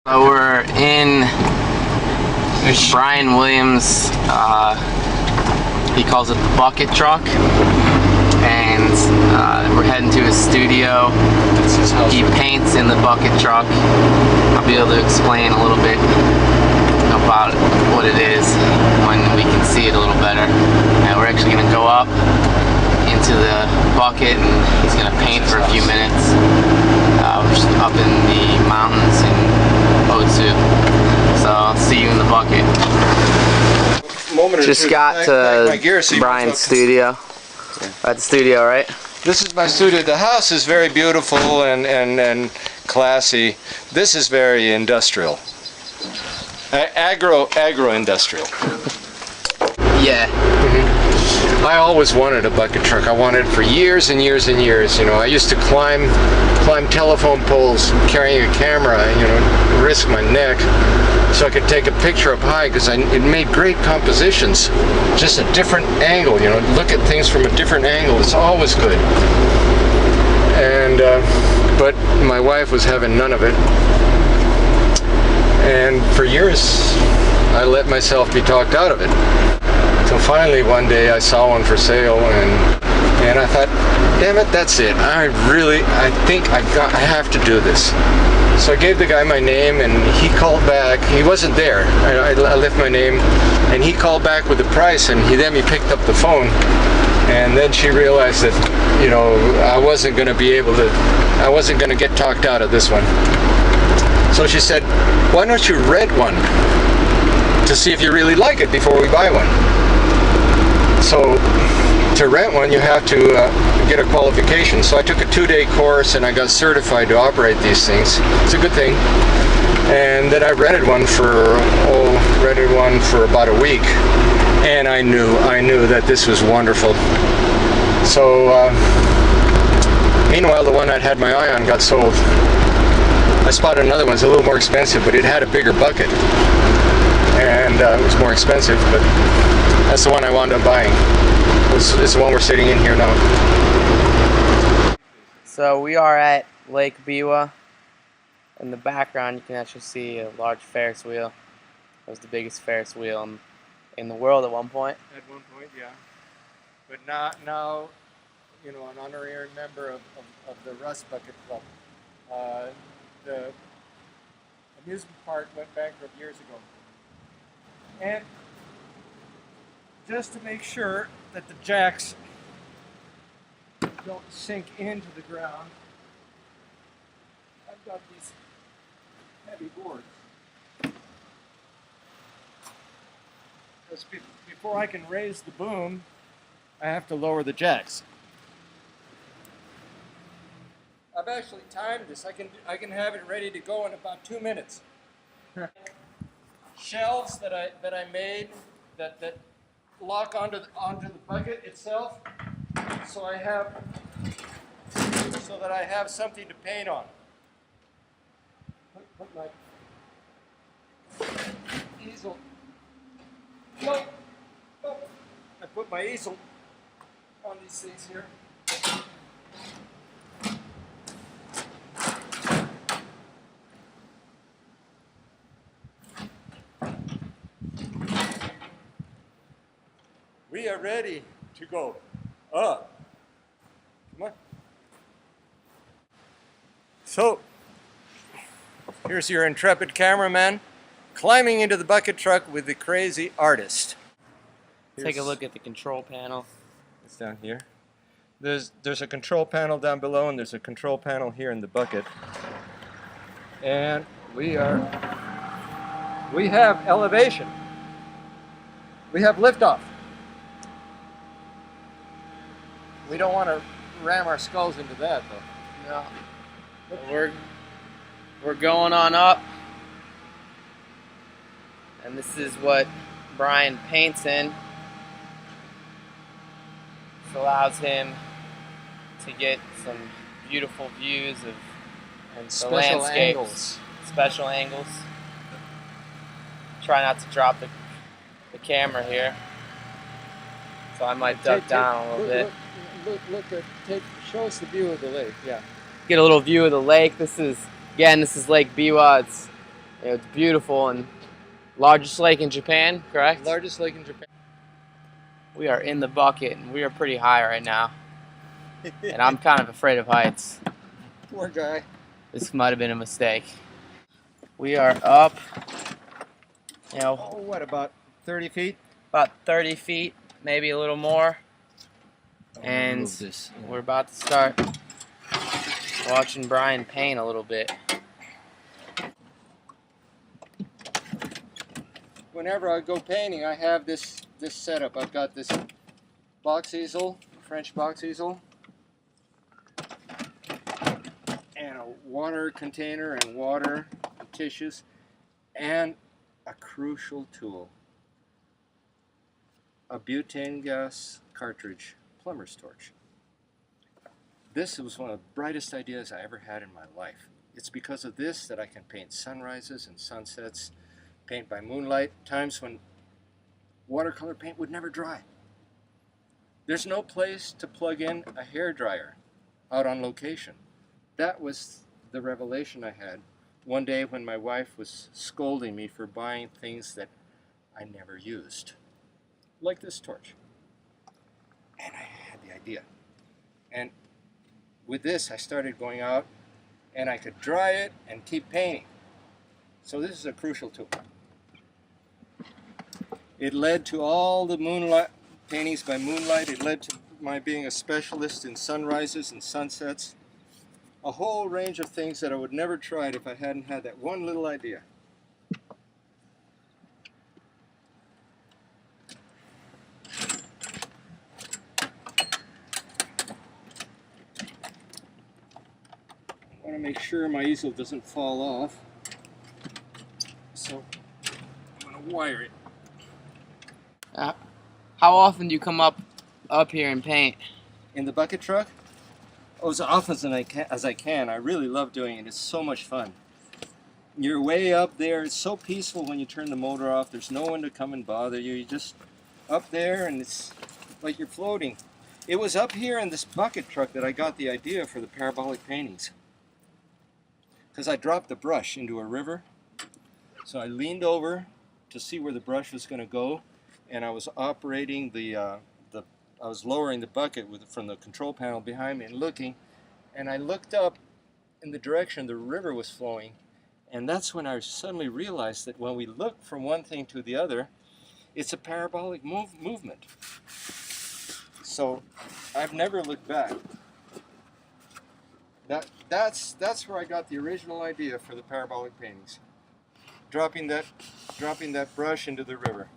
So we're in Brian Williams, he calls it the bucket truck, and we're heading to his studio. He paints in the bucket truck. I'll be able to explain a little bit about what it is when we can see it a little better. And we're actually going to go up into the bucket and he's going to paint for a few minutes. We're just up in the mountains in Otsu. So I'll see you in the bucket. Just got to Brian's studio. At the studio, right? This is my studio. The house is very beautiful and classy. This is very industrial. Agro-industrial. Yeah. I always wanted a bucket truck. I wanted it for years and years and years. You know, I used to climb telephone poles carrying a camera, you know, risk my neck so I could take a picture up high because it made great compositions. Just a different angle, you know, look at things from a different angle. It's always good. And but my wife was having none of it. And for years I let myself be talked out of it. So finally one day I saw one for sale and I thought, damn it, that's it. I think I have to do this. So I gave the guy my name and he called back. He wasn't there. I left my name and he called back with the price and then he picked up the phone. And then she realized that, you know, I wasn't going to get talked out of this one. So she said, why don't you rent one to see if you really like it before we buy one? So to rent one, you have to get a qualification. So I took a 2-day course and I got certified to operate these things. It's a good thing. And then I rented one for about a week. And I knew that this was wonderful. So meanwhile, the one I'd had my eye on got sold. I spotted another one. It's a little more expensive, but it had a bigger bucket. And it was more expensive, but that's the one I wound up buying. This is the one we're sitting in here now. So we are at Lake Biwa. In the background you can actually see a large Ferris wheel. It was the biggest Ferris wheel in the world at one point. At one point, yeah. But now, you know, an honorary member of the Rust Bucket Club. The amusement park went bankrupt years ago. And just to make sure that the jacks don't sink into the ground, I've got these heavy boards. Because before I can raise the boom, I have to lower the jacks. I've actually timed this. I can have it ready to go in about 2 minutes. Shelves that I made that lock onto the bucket itself, so that I have something to paint on. Put my easel. No. I put my easel on these things here. We are ready to go up. Come on. So, here's your intrepid cameraman climbing into the bucket truck with the crazy artist. Take a look at the control panel. It's down here. There's a control panel down below and there's a control panel here in the bucket. And we have elevation. We have liftoff. We don't want to ram our skulls into that, though. No. We're going on up. And this is what Brian paints in. This allows him to get some beautiful views of the landscapes. Angles. Special angles. Try not to drop the camera here. So I might duck down a little bit. Show us the view of the lake, yeah. Get a little view of the lake. This is Lake Biwa. It's It's beautiful and largest lake in Japan, correct? Largest lake in Japan. We are in the bucket and we are pretty high right now. And I'm kind of afraid of heights. Poor guy. This might have been a mistake. We are up, you know, Oh, what, about 30 feet? about 30 feet, maybe a little more. And Move this. we're about to start watching Brian paint a little bit. Whenever I go painting, I have this setup. I've got this box easel, French box easel, and a water container and water and tissues, and a crucial tool, a butane gas cartridge plumber's torch. This was one of the brightest ideas I ever had in my life. It's because of this that I can paint sunrises and sunsets, paint by moonlight, times when watercolor paint would never dry. There's no place to plug in a hairdryer out on location. That was the revelation I had one day when my wife was scolding me for buying things that I never used, like this torch. And I had the idea. And with this, I started going out and I could dry it and keep painting. So this is a crucial tool. It led to all the moonlight paintings by moonlight. It led to my being a specialist in sunrises and sunsets. A whole range of things that I would never tried if I hadn't had that one little idea. I want to make sure my easel doesn't fall off. So I'm going to wire it. How often do you come up here and paint? In the bucket truck? Oh, as often as I can. I really love doing it. It's so much fun. You're way up there. It's so peaceful when you turn the motor off. There's no one to come and bother you. You're just up there and it's like you're floating. It was up here in this bucket truck that I got the idea for the parabolic paintings. Because I dropped the brush into a river. So I leaned over to see where the brush was going to go, and I was operating I was lowering the bucket from the control panel behind me and looking, and I looked up in the direction the river was flowing, and that's when I suddenly realized that when we look from one thing to the other, it's a parabolic movement. So I've never looked back. That's where I got the original idea for the parabolic paintings. Dropping that brush into the river.